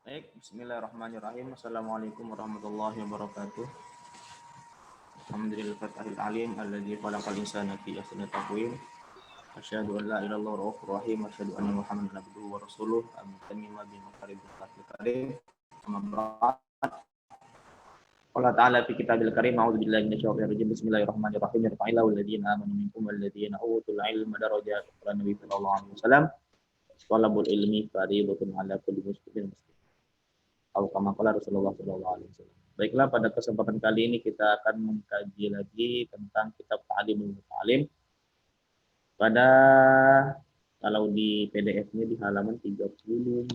Baik, bismillahirrahmanirrahim. Assalamualaikum warahmatullahi wabarakatuh. Alhamdulillahil alim alladzi khalaqal insana fi ahsani taqwim. Asyhadu an la ilaha illallah wa rahim. Asyhadu anna Muhammadan abduhu wa rasuluh. Al-mutamima bi maqaribul karim. Amma ba'd. Allah Ta'ala fi kitabil karim. A'udzu billahi minasyaitonir rajim. Bismillahirrahmanirrahim. Yarfa'illahu alladziina amanu minkum walladziina utul ilma darajat. Qala Nabi sallallahu alaihi wasallam. Talabul ilmi fardhatun 'ala kulli muslimin. Kama qala Rasulullah sallallahu alaihi wasallam. Baiklah, pada kesempatan kali ini kita akan mengkaji lagi tentang kitab Ta'limul Muta'allim. Pada kalau di PDF-nya di halaman 34.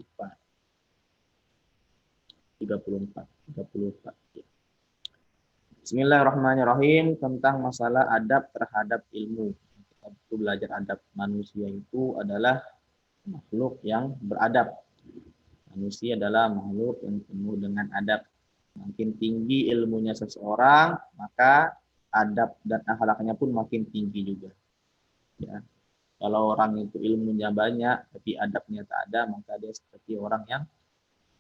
Ya. Bismillahirrahmanirrahim, tentang masalah adab terhadap ilmu. Kita butuh belajar adab. Manusia itu adalah makhluk yang beradab. Manusia adalah makhluk yang penuh dengan adab. Makin tinggi ilmunya seseorang, maka adab dan akhlaknya pun makin tinggi juga. Ya. Kalau orang itu ilmunya banyak, tapi adabnya tak ada, maka dia seperti orang yang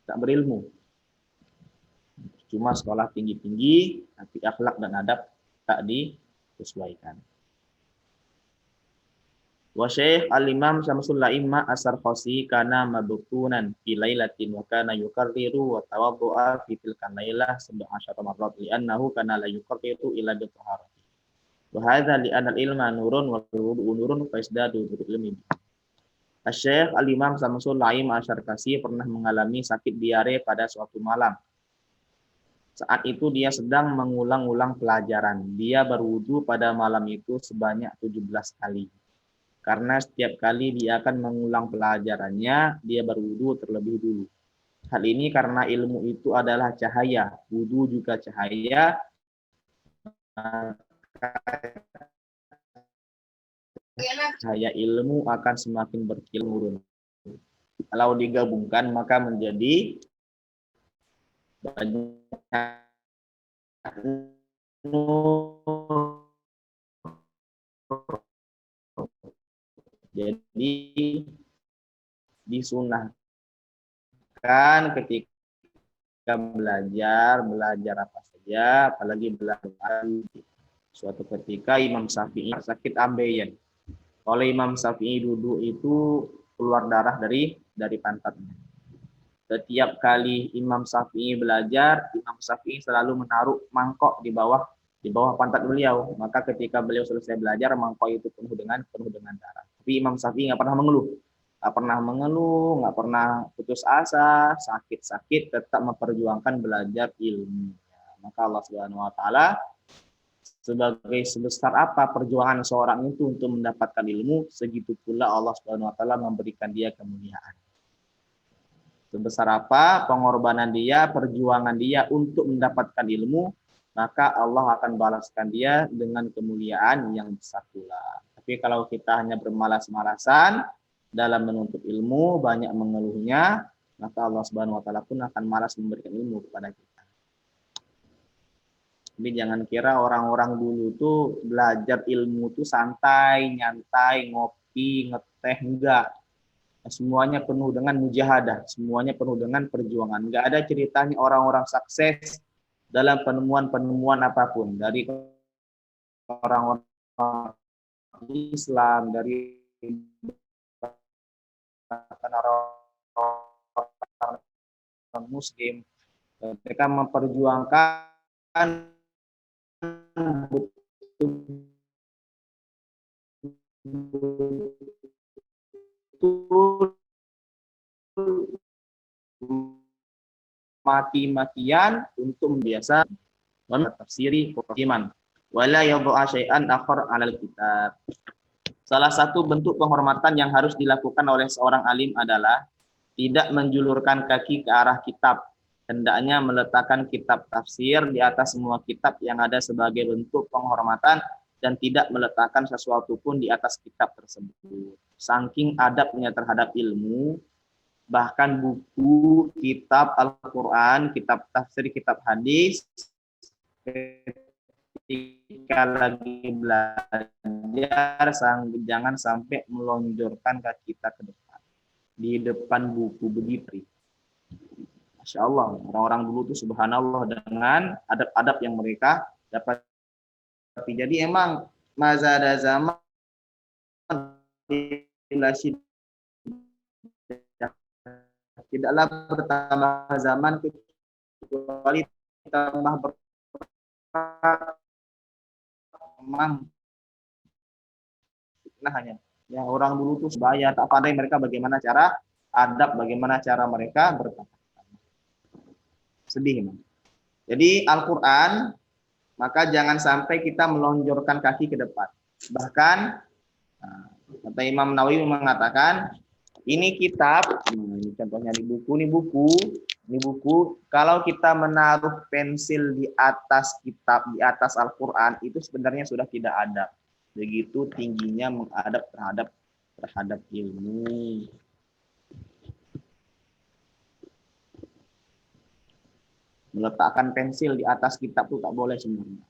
tak berilmu. Cuma sekolah tinggi-tinggi, tapi akhlak dan adab tak disesuaikan. Wa Syekh Al-Imam Syamsul La'imah As-Sarkhasi kana mabtunan fi lailatin wa kana yukarriru wa tawaddu'a fi tilka lailah 17 marrat li'annahu kana la yukarriru ila bi taharati. Wa hadza li'anna al-ilma nurun wa al-wudu'u nurun fa isdadu bi ilmi. Syekh Al-Imam Syamsul La'imah As-Sarkhasi pernah mengalami sakit diare pada suatu malam. Saat itu dia sedang mengulang-ulang pelajaran. Dia berwudu pada malam itu sebanyak 17 kali. Karena setiap kali dia akan mengulang pelajarannya, dia berwudu terlebih dulu. Hal ini karena ilmu itu adalah cahaya, wudu juga cahaya, cahaya ilmu akan semakin berkilau. Kalau digabungkan maka menjadi banyak. Jadi disunahkan ketika belajar apa saja, apalagi belajar. Suatu ketika Imam Syafi'i sakit ambeien. Oleh Imam Syafi'i duduk itu keluar darah dari pantatnya. Setiap kali Imam Syafi'i belajar, Imam Syafi'i selalu menaruh mangkok di bawah pantat beliau. Maka ketika beliau selesai belajar, mangkok itu penuh dengan darah. Tapi Imam Syafi'i nggak pernah mengeluh, nggak pernah putus asa, sakit-sakit, tetap memperjuangkan belajar ilmu. Maka Allah Subhanahu Wa Taala, sebagai sebesar apa perjuangan seorang itu untuk mendapatkan ilmu, segitu pula Allah Subhanahu Wa Taala memberikan dia kemuliaan. Sebesar apa pengorbanan dia, perjuangan dia untuk mendapatkan ilmu, maka Allah akan balaskan dia dengan kemuliaan yang besar pula. Tapi kalau kita hanya bermalas-malasan dalam menuntut ilmu, banyak mengeluhnya, maka Allah Subhanahu Wa Taala pun akan malas memberikan ilmu kepada kita. Jadi jangan kira orang-orang dulu tuh belajar ilmu tuh santai, nyantai, ngopi, ngeteh, enggak. Semuanya penuh dengan mujahadah, semuanya penuh dengan perjuangan. Enggak ada ceritanya orang-orang sukses dalam penemuan-penemuan apapun, dari orang-orang Islam, dari orang Muslim. Mereka memperjuangkan mati-matian untuk membiasa tafsiri iman wala yad'a syai'an akhar 'alal kitab. Salah satu bentuk penghormatan yang harus dilakukan oleh seorang alim adalah tidak menjulurkan kaki ke arah kitab. Hendaknya meletakkan kitab tafsir di atas semua kitab yang ada sebagai bentuk penghormatan dan tidak meletakkan sesuatu pun di atas kitab tersebut. Saking adabnya terhadap ilmu, bahkan buku, kitab Al-Quran, kitab tafsir, kitab hadis, ketika lagi belajar, jangan sampai melonjorkan kaki kita ke depan. Di depan buku begitu. Masya Allah, orang-orang dulu tuh subhanallah dengan adab-adab yang mereka dapat. Jadi emang mazada zaman tidaklah bertambah zaman kecuali tambah berkembang hanya. Ya, orang dulu tuh sebaya tak pandai mereka bagaimana cara adab, bagaimana cara mereka berkata. Sedih memang. Jadi Al-Quran, maka jangan sampai kita melonjorkan kaki ke depan. Bahkan kata Imam Nawawi mengatakan, ini kitab, ini contohnya di buku, ini buku, kalau kita menaruh pensil di atas kitab, di atas Al-Quran, itu sebenarnya sudah tidak ada. Begitu tingginya menghadap terhadap ilmu. Meletakkan pensil di atas kitab itu tak boleh sebenarnya.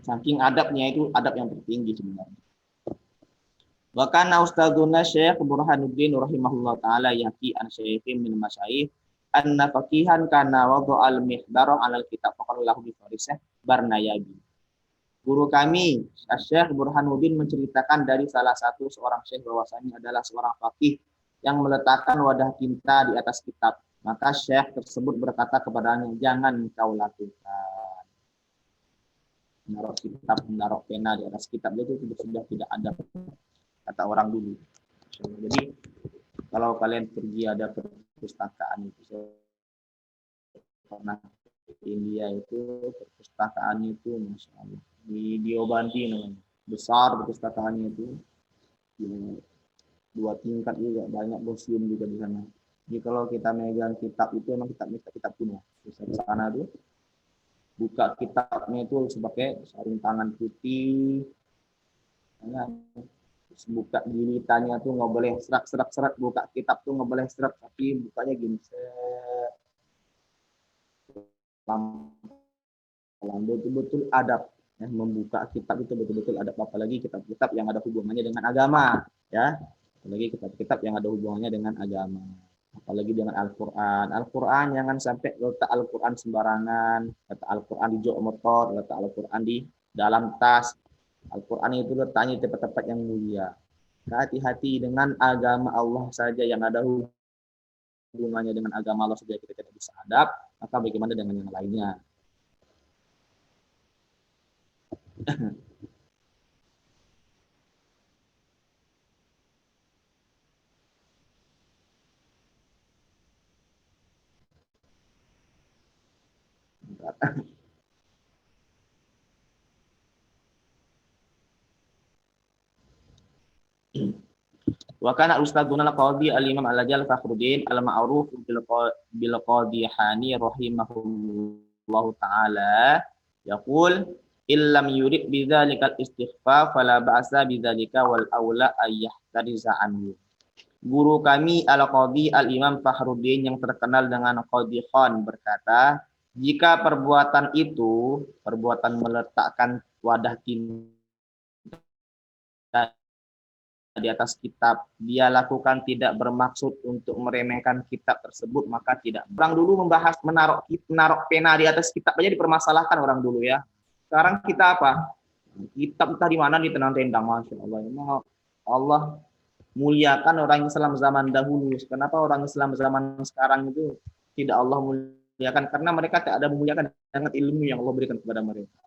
Saking adabnya itu adab yang tertinggi sebenarnya. Wa kana ustadzuna Syekh Burhanuddin rahimahullah taala yaqi an syaikhim min masyayikh anna faqihan kana wadu al mihbar ala al kitab faqalallahu bi farisah Barnayabi. Guru kami Syekh Burhanuddin menceritakan dari salah satu seorang syekh bahwasanya adalah seorang faqih yang meletakkan wadah tinta di atas kitab. Maka syekh tersebut berkata kepadanya, jangan kau lakukan. Menaruh kitab, menaruh pena di atas kitab itu sudah tidak ada, kata orang dulu. Jadi kalau kalian pergi ada perpustakaan itu, pernah ke India itu perpustakaannya itu Masya Allah di Diobanti namanya, besar perpustakaannya itu, 2 tingkat juga, banyak museum juga di sana. Jadi kalau kita megang kitab itu emang kitab kuno. Bisa di sana tuh buka kitabnya itu sebagai sarung tangan putih. Nah, buka gilitannya tuh nggak boleh serak, buka kitab tuh nggak boleh serak, tapi bukanya gini, betul-betul adab. Ya, membuka kitab itu betul-betul adab, apalagi kitab-kitab yang ada hubungannya dengan agama, ya. Apalagi kitab-kitab yang ada hubungannya dengan agama. Apalagi dengan Al-Quran. Al-Quran jangan sampai letak Al-Quran sembarangan, letak Al-Quran di jok motor, letak Al-Quran di dalam tas. Al-Quran itu letaknya di tempat-tempat yang mulia. Hati-hati dengan agama Allah saja yang ada hubungannya dengan agama Allah saja kita tidak bisa adab, maka bagaimana dengan yang lainnya? Wa kana ustadzuna al-qadhi al-imam al-ajal Fakhruddin al-ma'ruf bil qadihani rahimahullahu taala yaqul illam yurid bidzalika al-istighfar fala ba'sa bidzalika wal aula ayyahtariza anhu. Guru kami al-qadhi al-imam Fakhruddin yang terkenal dengan Qadhi Khan berkata, jika perbuatan itu, perbuatan meletakkan wadah tinta di atas kitab, dia lakukan tidak bermaksud untuk meremehkan kitab tersebut, maka tidak. Orang dulu membahas menaruh pena di atas kitab aja dipermasalahkan orang dulu ya. Sekarang kita apa? Kitab entah di mana di tendang-tendang, Masya Allah. Allah muliakan orang Islam zaman dahulu. Kenapa orang Islam zaman sekarang itu tidak Allah muliakan? Karena mereka tidak ada memuliakan dengan ilmu yang Allah berikan kepada mereka.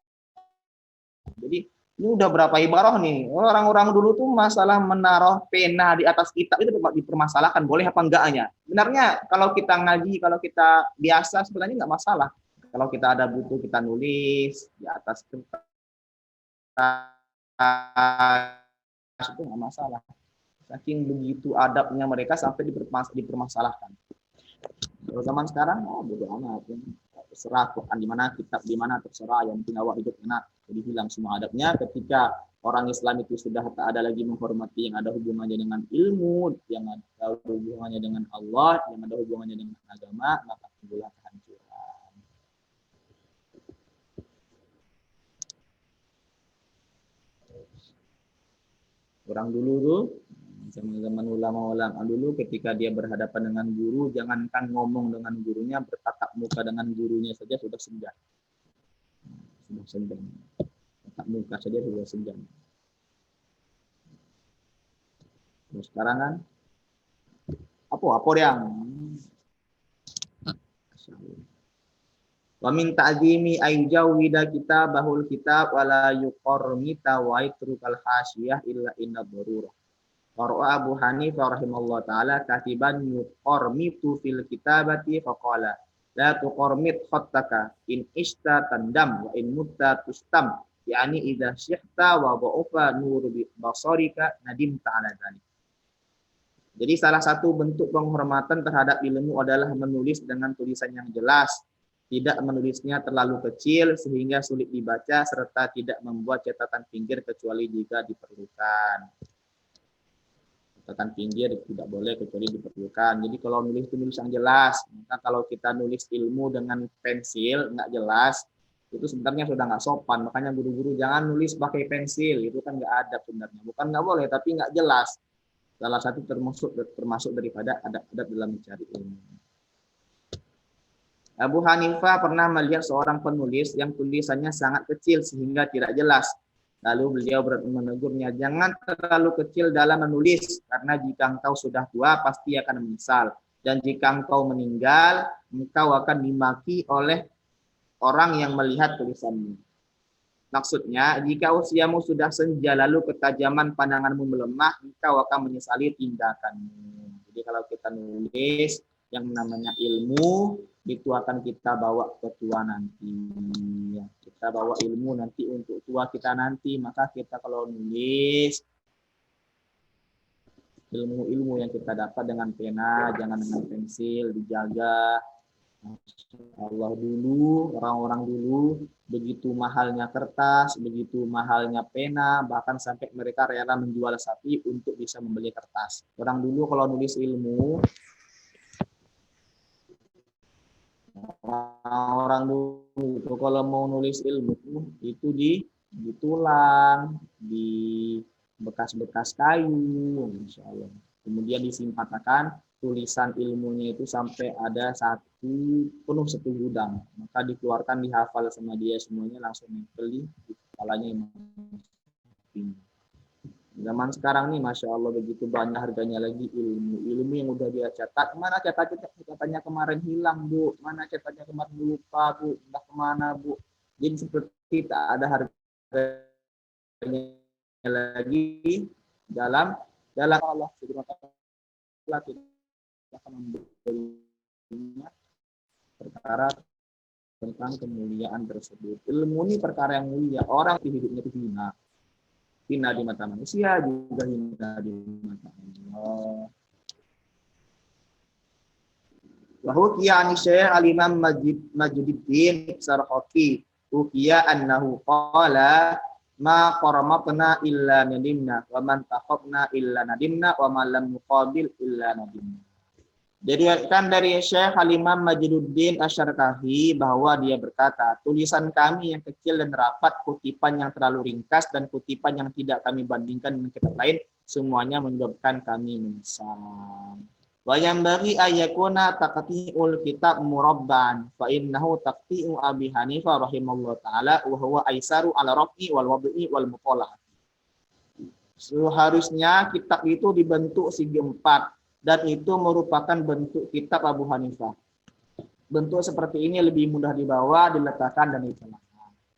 Jadi ini udah berapa ibarah nih. Orang-orang dulu tuh masalah menaruh pena di atas kitab itu dipermasalahkan, boleh apa enggaknya. Benarnya kalau kita ngaji, kalau kita biasa sebenarnya nggak masalah. Kalau kita ada butuh kita nulis di atas kertas itu nggak masalah. Saking begitu adabnya mereka sampai dipermasalahkan. Kalau zaman sekarang, bodo amat. Terserah Quran di mana, kitab di mana, terserah, yang penting awak hidup enak. Jadi hilang semua adabnya ketika orang Islam itu sudah tak ada lagi menghormati yang ada hubungannya dengan ilmu, yang ada hubungannya dengan Allah, yang ada hubungannya dengan agama, maka timbullah kehancuran. Orang dulu tuh Zaman ulama-ulama dulu ketika dia berhadapan dengan guru, jangankan ngomong dengan gurunya, bertatap muka dengan gurunya saja sudah segan. Sudah segan. Tatap muka saja sudah segan. Terus sekarang kan, apa yang? Wa min ta'zimi ayyawida kitabahul kitab wala yuqarmita wa itrukal hasiyah illa inna darurah. Qara'a Abu Hanifah rahimahullah ta'ala katiban yuqarmitu fil kitabati faqala la tuqarmit khattaka in ista tandam wa in mutta tustam, yani idza syikhta wa dha'ufa nuru basarika nadimta ala dzalik. Jadi salah satu bentuk penghormatan terhadap ilmu adalah menulis dengan tulisan yang jelas, tidak menulisnya terlalu kecil sehingga sulit dibaca, serta tidak membuat catatan pinggir kecuali jika diperlukan. Catatan pinggir tidak boleh kecuali diperlukan. Jadi kalau nulis itu nulis yang jelas. Maka kalau kita nulis ilmu dengan pensil nggak jelas, itu sebenarnya sudah nggak sopan. Makanya guru-guru jangan nulis pakai pensil, itu kan nggak adab sebenarnya. Bukan nggak boleh, tapi nggak jelas. Salah satu termasuk daripada adab-adab dalam mencari ilmu. Abu Hanifah pernah melihat seorang penulis yang tulisannya sangat kecil sehingga tidak jelas. Lalu beliau menegurnya, jangan terlalu kecil dalam menulis, karena jika engkau sudah tua pasti akan menyesal. Dan jika engkau meninggal, engkau akan dimaki oleh orang yang melihat tulisanmu. Maksudnya, jika usiamu sudah senja lalu ketajaman pandanganmu melemah, engkau akan menyesali tindakanmu. Jadi kalau kita nulis yang namanya ilmu, itu akan kita bawa ke tua nanti. Ya, kita bawa ilmu nanti untuk tua kita nanti. Maka kita kalau nulis ilmu-ilmu yang kita dapat dengan pena, jangan dengan pensil, dijaga. Allah dulu, orang-orang dulu, begitu mahalnya kertas, begitu mahalnya pena, bahkan sampai mereka rela menjual sapi untuk bisa membeli kertas. Orang dulu kalau nulis ilmu, orang dulu itu kalau mau nulis ilmu itu di tulang, di bekas-bekas kayu, insya Allah. Kemudian disimpatakan tulisan ilmunya itu sampai ada penuh satu gudang. Maka dikeluarkan, dihafal sama dia semuanya, langsung nempel di kepalanya. Zaman sekarang nih, Masya Allah, begitu banyak harganya lagi ilmu yang udah dia catat. Mana catatannya kemarin hilang, Bu? Mana catatannya kemarin lupa, Bu? Entah kemana, Bu? Jadi seperti tak ada harganya lagi dalam Allah Subhanahu wa taala, kita akan memberinya perkara tentang kemuliaan tersebut. Ilmu ini perkara yang mulia. Orang di hidupnya itu hina di mata manusia, juga hina di mata Allah. Wa hukiya an Syekh al-Imam Majduddin Sarhaqi hukiya annahu qala ma qaramatna illa nadimna wa man taqabna illa nadimna wa man lam nuqabil illa nadimna. Diriwayatkan dari Syekh Al-Imam Majduddin Asy-Syarqahi bahwa dia berkata, tulisan kami yang kecil dan rapat, kutipan yang terlalu ringkas, dan kutipan yang tidak kami bandingkan dengan kitab lain, semuanya menyebabkan kami menyesal. Wa yanbaghi ayyakuna taqti'ul kitab murabban fa innahu taqti'u Abi Hanifah rahimahullah taala wa huwa aisaru ala raf'i wal wad'i wal mutalaah. Seharusnya kitab itu dibentuk segi empat, dan itu merupakan bentuk kitab Abu Hanifah. Bentuk seperti ini lebih mudah dibawa, diletakkan, dan ditelaah.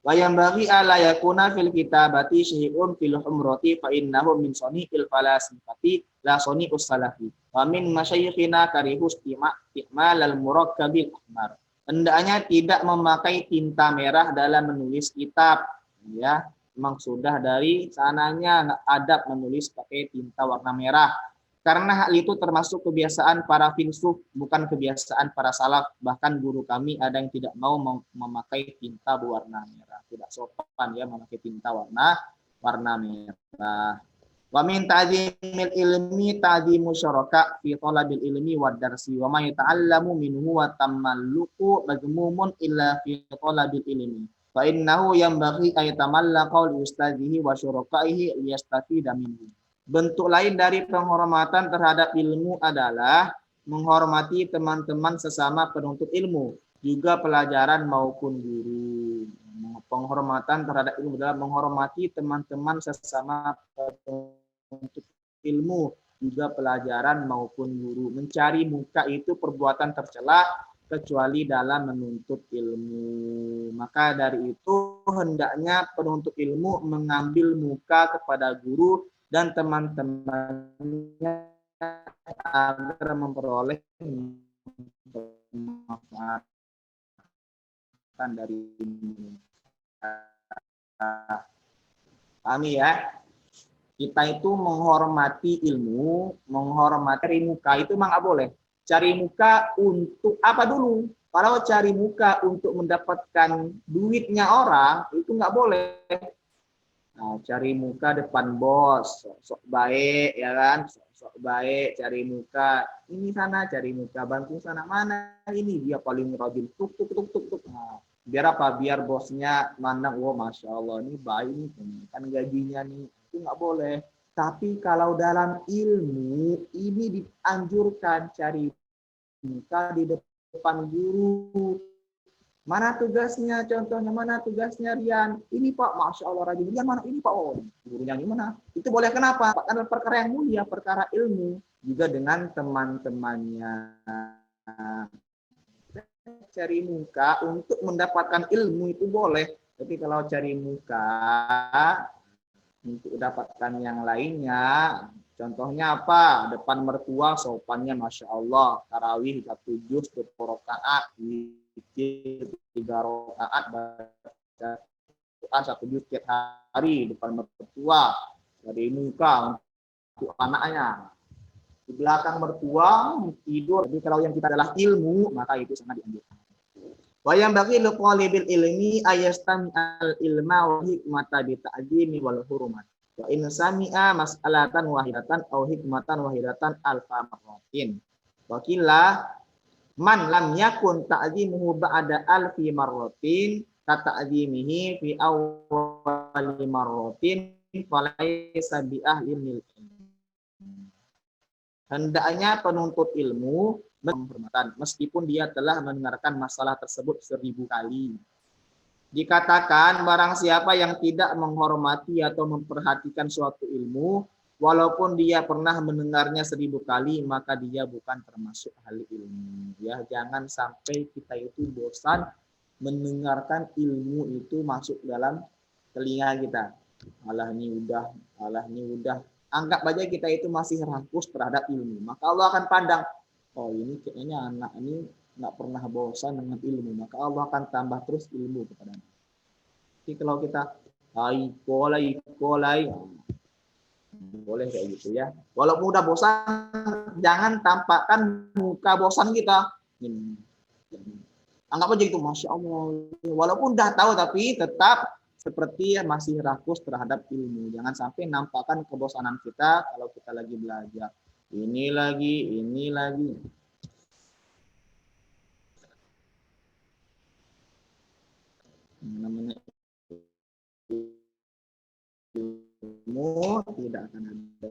Wa yanbaghi alla yakuna fil kitabati syai'un fil humrati fa innahu min sani'il falasifati la sani'us salafi. Wa min masyayikhina karihus isti'mal al-murakkabil ahmar. Hendaknya tidak memakai tinta merah dalam menulis kitab, ya. Memang sudah dari sananya nggak adab menulis pakai tinta warna merah. Karena hal itu termasuk kebiasaan para filsuf, bukan kebiasaan para salaf. Bahkan guru kami ada yang tidak mau memakai tinta berwarna merah. Tidak sopan ya memakai tinta warna merah. Wa min ta'zimil ilmi ta'zimu syaraka fi talabil ilmi wad darsi wa ma yata'allamu minhu wa tamalluqu mazmumun illa fi talabil ilmi. Fa innahu yanbaghi ay tamallaqa li ustadzihi wa syurakaihi liyastafida minhu. Bentuk lain dari penghormatan terhadap ilmu adalah menghormati teman-teman sesama penuntut ilmu, juga pelajaran maupun guru. Penghormatan terhadap ilmu adalah menghormati teman-teman sesama penuntut ilmu, juga pelajaran maupun guru. Mencari muka itu perbuatan tercela kecuali dalam menuntut ilmu. Maka dari itu hendaknya penuntut ilmu mengambil muka kepada guru dan teman-temannya agar memperoleh manfaat dari kami ya. Kita itu menghormati ilmu, menghormati muka itu memang nggak boleh. Cari muka untuk apa dulu? Kalau cari muka untuk mendapatkan duitnya orang itu nggak boleh. Nah, cari muka depan bos, sok baik ya kan, sok baik cari muka ini sana, cari muka bantu sana mana ini dia paling rajin tuk tuk tuk tuk tuk. Nah, biar apa? Biar bosnya mandang, wah masya Allah ini baik nih, kan gajinya nih, itu nggak boleh. Tapi kalau dalam ilmu ini dianjurkan cari muka di depan guru. Mana tugasnya? Contohnya mana tugasnya Rian? Ini Pak, masya Allah rajin. Rian mana ini Pak? Oh, gurunya gimana? Itu boleh kenapa? Karena perkara yang mulia, perkara ilmu. Juga dengan teman-temannya. Cari muka untuk mendapatkan ilmu itu boleh. Tapi kalau cari muka untuk dapatkan yang lainnya, contohnya apa? Depan mertua sopannya masya Allah, tarawih 7 rakaat, 3 rakaat baca Quran 1 juz setiap hari depan mertua, dari muka untuk anaknya. Di belakang mertua tidur. Jadi kalau yang kita adalah ilmu, maka itu sangat dianjurkan. Wa yang bagi liqalibil ilmi ayastami al ilma wa hikmata bi ta'zimi wal hurumat. Wa in sami'a mas'alatan wahidatan aw hikmatan wahidatan alfa marratin. Wa qila man lam yakun ta'zimuhu ba'da alfi marratin ka ta'zimihi fi awwali marratin falaysa bi ahli ilmi. Hendaknya penuntut ilmu menghormatan meskipun dia telah mendengarkan masalah tersebut 1000 kali. Dikatakan barang siapa yang tidak menghormati atau memperhatikan suatu ilmu, walaupun dia pernah mendengarnya 1000 kali, maka dia bukan termasuk ahli ilmu. Ya, jangan sampai kita itu bosan mendengarkan ilmu itu masuk dalam telinga kita. Alah ini udah. Anggap aja kita itu masih rakus terhadap ilmu. Maka Allah akan pandang, oh ini kayaknya anak ini nggak pernah bosan dengan ilmu. Maka Allah akan tambah terus ilmu kepadanya. Jadi kalau kita kolai, boleh kayak gitu ya. Walaupun udah bosan, jangan tampakkan muka bosan kita. Anggap aja itu, masya Allah. Walaupun udah tahu tapi tetap seperti masih rakus terhadap ilmu. Jangan sampai nampakkan kebosanan kita kalau kita lagi belajar. Ini lagi. Namanya ilmu tidak akan ada.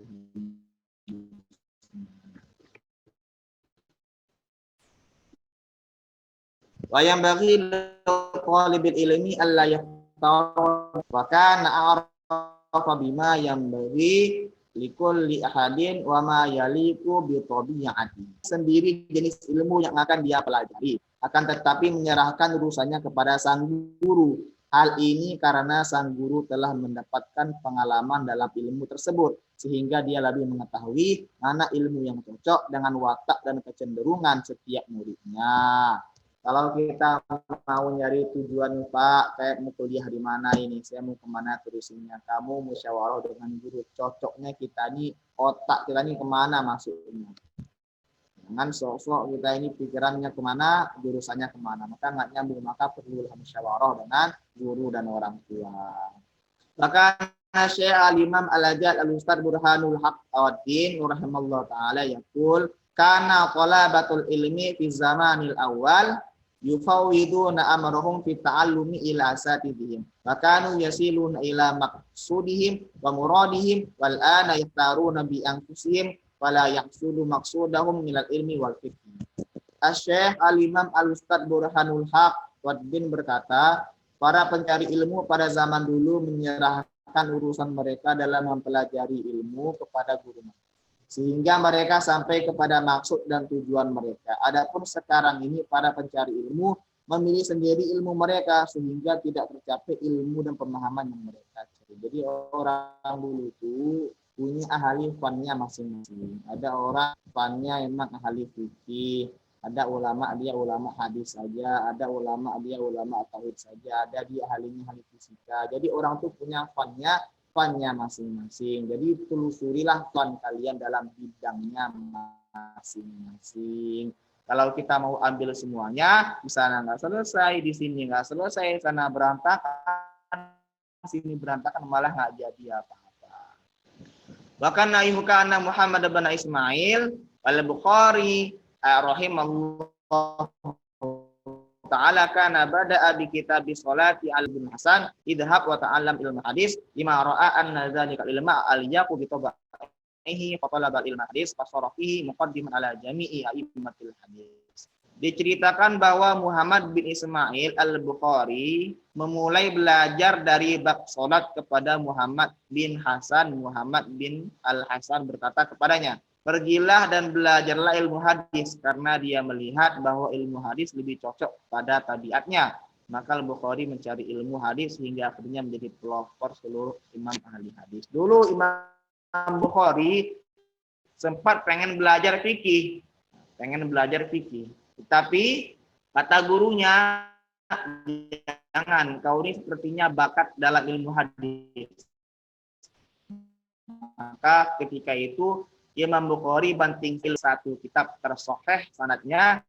Wa yang bagi talibil ilmi alla yaqtaw wa kana a'rafa bima yang bagi likulli ahadin wa ma yaliku bi tabi'ati. Sendiri jenis ilmu yang akan dia pelajari, akan tetapi menyerahkan urusannya kepada sang guru. Hal ini karena sang guru telah mendapatkan pengalaman dalam ilmu tersebut, sehingga dia lebih mengetahui mana ilmu yang cocok dengan watak dan kecenderungan setiap muridnya. Kalau kita mau nyari tujuan Pak, kayak mau kuliah di mana ini, saya mau kemana turisnya, kamu musyawarah dengan guru, cocoknya kita ini, otak kita ini kemana masuknya. Jangan sok-sok kita ini pikirannya kemana, jurusannya kemana, maka nggak nyambung, maka perlu musyawarah dengan guru dan orang tua. Maka Syekh Al-Imam Al-Ajad Al-Ustadz Burhanul Haq Awaddin rahimallahu ta'ala yaqul kana talabatul ilmi fi zamanil awal yufawwiduna amrahum fi ta'allumi ila asatidihim wa kanu yasiluna ila maqsudihim wa muradihim wal ana yahtaruna bi anfusihim wala yaqsudu maqsudahum minal ilmi wal fiqh. Asy-Syaikh Al-Imam Al-Ustadz Burhanul Haq Waddin berkata, para pencari ilmu pada zaman dulu menyerahkan urusan mereka dalam mempelajari ilmu kepada guru mereka, sehingga mereka sampai kepada maksud dan tujuan mereka. Adapun sekarang ini para pencari ilmu memilih sendiri ilmu mereka sehingga tidak tercapai ilmu dan pemahaman yang mereka cari. Jadi orang dulu itu punya ahli fannya masing-masing. Ada orang fannya memang ahli fikih, ada ulama dia ulama hadis saja, ada ulama dia ulama tauhid saja, ada dia ahlinya ahli fisika. Jadi orang tuh punya fannya masing-masing. Jadi telusurilah fan kalian dalam bidangnya masing-masing. Kalau kita mau ambil semuanya, di sana nggak selesai, di sini nggak selesai, sana berantakan, sini berantakan, malah nggak jadi apa-apa. Bahkan Naihukana Muhammad bin Ismail Al-Bukhari rahimahullah ta'ala kana bada'a bi kitab sholati al-bin Hasan idhab wa ta'allam ilmu hadis lima ra'a anna dzalika ilma al-yaqu bi tabaihi fa talaba ilmu hadis fa sarafihi muqaddiman ala jami'i a'immatil hadis. Diceritakan bahwa Muhammad bin Ismail Al-Bukhari memulai belajar dari bab salat kepada Muhammad bin Hasan. Muhammad bin Al-Hasan berkata kepadanya, pergilah dan belajarlah ilmu hadis karena dia melihat bahwa ilmu hadis lebih cocok pada tabiatnya. Maka Al-Bukhari mencari ilmu hadis hingga akhirnya menjadi pelopor seluruh imam ahli hadis. Dulu Imam Bukhari sempat pengen belajar fikih. Tapi kata gurunya, jangan, kau ini sepertinya bakat dalam ilmu hadis. Maka ketika itu Imam Bukhari bantingkil satu kitab tersahih sanadnya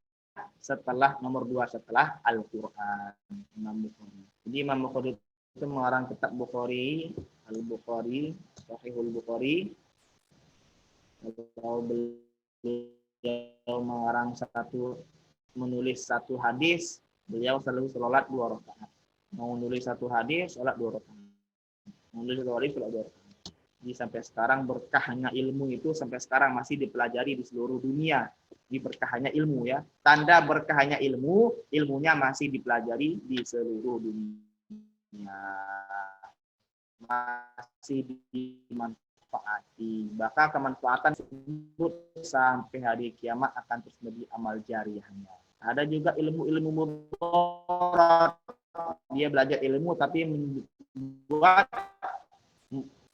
setelah nomor 2 setelah Al-Quran. Imam Bukhari. Jadi Imam Bukhari itu mengarang kitab Bukhari, Al-Bukhari, Sahihul Bukhari. Kalau beliau mengarang menulis satu hadis, beliau selalu sholat 2 rakaat. Mau menulis satu hadis, sholat 2 rakaat. Menulis satu hadis, sholat 2 rakaat. Jadi sampai sekarang berkahnya ilmu itu sampai sekarang masih dipelajari di seluruh dunia. Di berkahnya ilmu ya. Tanda berkahnya ilmu, ilmunya masih dipelajari di seluruh dunia. Masih dimanfaati. Bahkan kemanfaatan tersebut sampai hari kiamat akan terus menjadi amal jariyahnya. Ada juga ilmu-ilmu mudarat. Dia belajar ilmu tapi membuat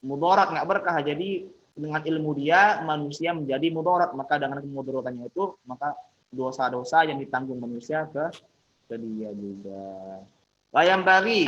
mudarat nggak berkah. Jadi dengan ilmu dia manusia menjadi mudarat. Maka dengan kemudaratannya itu maka dosa-dosa yang ditanggung manusia ke dia juga. Wayam bagi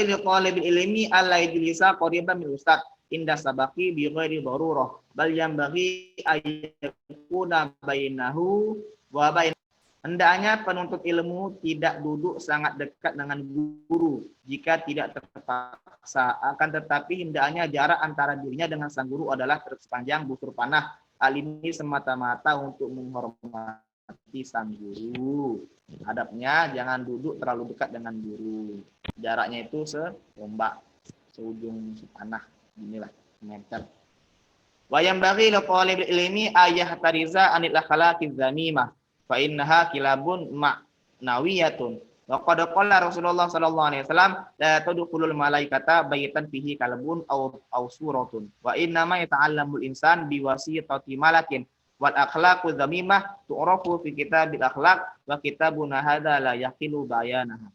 liqalibil ilmi alla yajlisa qariban min ustad inda sabaqi bi ghairi darurah bal yambaghi ayyakuna bainahu wa bain. Hendaknya penuntut ilmu tidak duduk sangat dekat dengan guru jika tidak terpaksa. Akan tetapi hendaknya jarak antara dirinya dengan sang guru adalah sepanjang busur panah. Hal ini semata-mata untuk menghormati sang guru. Hadapnya jangan duduk terlalu dekat dengan guru. Jaraknya itu seombak, seujung panah. Inilah meter. Wa yanbaghi liqalibil ilmi ayahtariza anil akhlaqiz zamimah fa innaha kilabun ma'nawiyatun. Wa qad qala Rasulullah sallallahu alaihi wasallam la tadkhulul malaikata baitan fihi kalbun aw suratun wa inna ma yata'allamul insan biwasitati malakin wal akhlaqu zamimah tu'rafu fi kitabil akhlaq wa kitabuna hadza la yaqilu bayanaha.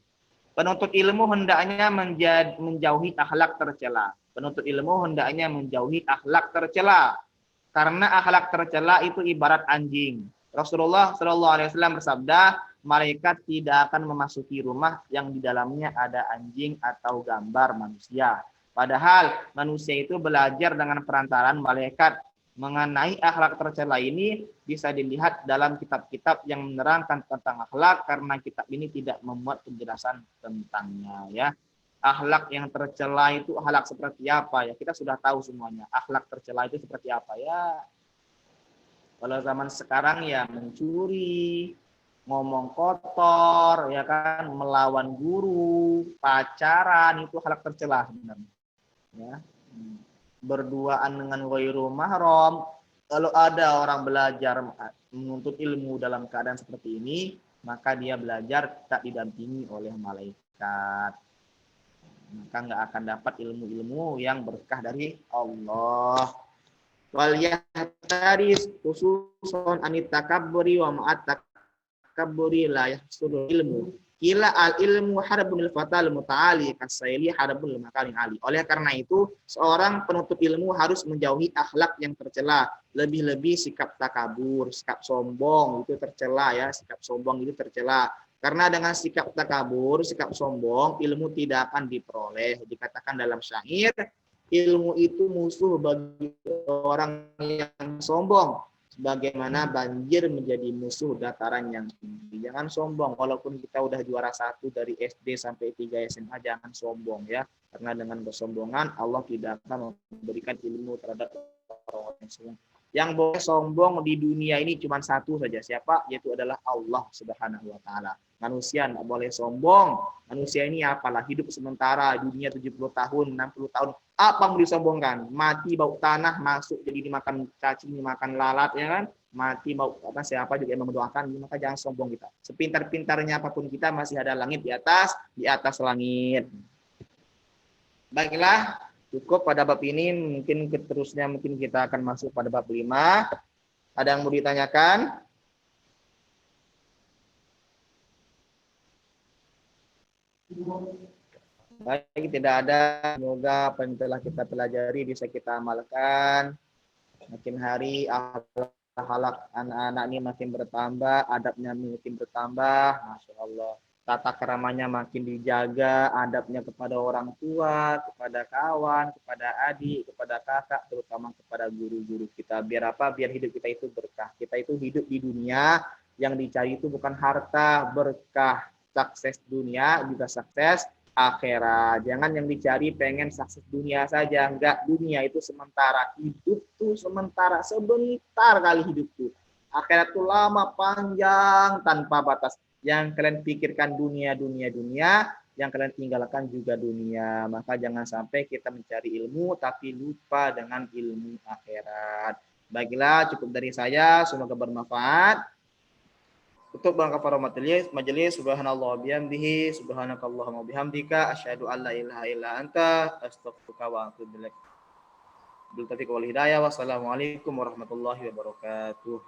Penuntut ilmu hendaknya menjauhi akhlak tercela. Penuntut ilmu hendaknya menjauhi akhlak tercela. Karena akhlak tercela itu ibarat anjing. Rasulullah Shallallahu Alaihi Wasallam bersabda, malaikat tidak akan memasuki rumah yang di dalamnya ada anjing atau gambar manusia. Padahal manusia itu belajar dengan perantaraan malaikat. Mengenai akhlak tercela ini bisa dilihat dalam kitab-kitab yang menerangkan tentang akhlak, karena kitab ini tidak memuat penjelasan tentangnya ya. Akhlak yang tercela itu akhlak seperti apa ya? Kita sudah tahu semuanya. Akhlak tercela itu seperti apa ya? Kalau zaman sekarang ya mencuri, ngomong kotor, ya kan, melawan guru, pacaran, itu hal tercela sebenarnya. Ya. Berduaan dengan ghairu mahram. Kalau ada orang belajar menuntut ilmu dalam keadaan seperti ini, maka dia belajar tak didampingi oleh malaikat. Maka nggak akan dapat ilmu-ilmu yang berkah dari Allah. Wal yahtaris khususon anit takabburi wa ma'at takabburi la yahsulu ilmu. Kila al ilmu harbunil fatal muta'ali kasaili harbunil makalin ali. Oleh karena itu, seorang penuntut ilmu harus menjauhi akhlak yang tercela. Lebih-lebih sikap takabur, sikap sombong itu tercela ya, sikap sombong itu tercela. Karena dengan sikap takabur, sikap sombong, ilmu tidak akan diperoleh. Dikatakan dalam syair, ilmu itu musuh bagi orang yang sombong. Sebagaimana banjir menjadi musuh dataran yang tinggi. Jangan sombong, walaupun kita udah juara 1 dari SD sampai 3 SMA, jangan sombong ya. Karena dengan kesombongan Allah tidak akan memberikan ilmu terhadap orang yang sombong. Yang boleh sombong di dunia ini cuma satu saja, siapa? Yaitu adalah Allah Subhanahu wa taala. Manusia tidak boleh sombong. Manusia ini apalah, hidup sementara, dunia 70 tahun, 60 tahun. Apa yang disombongkan? Mati bau tanah, masuk jadi dimakan cacing, dimakan lalat, ya kan? Mati bau apa, siapa juga yang mendoakan, maka jangan sombong kita. Sepintar-pintarnya apapun kita, masih ada langit di atas langit. Baiklah, cukup pada bab ini. Mungkin terusnya mungkin kita akan masuk pada bab 5. Ada yang mau ditanyakan? Baik, tidak ada. Semoga apa yang telah kita pelajari bisa kita amalkan. Makin hari akhlak anak-anak ini makin bertambah, adabnya makin bertambah, Masya Allah. Tata keramanya makin dijaga, adabnya kepada orang tua, kepada kawan, kepada adik, kepada kakak, terutama kepada guru-guru kita. Biar apa? Biar hidup kita itu berkah. Kita itu hidup di dunia, yang dicari itu bukan harta, berkah. Sukses dunia juga sukses akhirat. Jangan yang dicari pengen sukses dunia saja. Enggak, dunia itu sementara. Hidup tuh sementara, sebentar kali hidup tuh. Akhirat tuh lama, panjang, tanpa batas. Yang kalian pikirkan dunia, yang kalian tinggalkan juga dunia. Maka jangan sampai kita mencari ilmu tapi lupa dengan ilmu akhirat. Baiklah, cukup dari saya. Semoga bermanfaat. Untuk bangka para majelis, subhanallah bihamdihi, subhanakallahumma bihamdika, asyhadu an la ilaha illa anta, astaghfiruka wa atubu ilaik. Bil taufiq wal hidayah. Wassalamualaikum warahmatullahi wabarakatuh.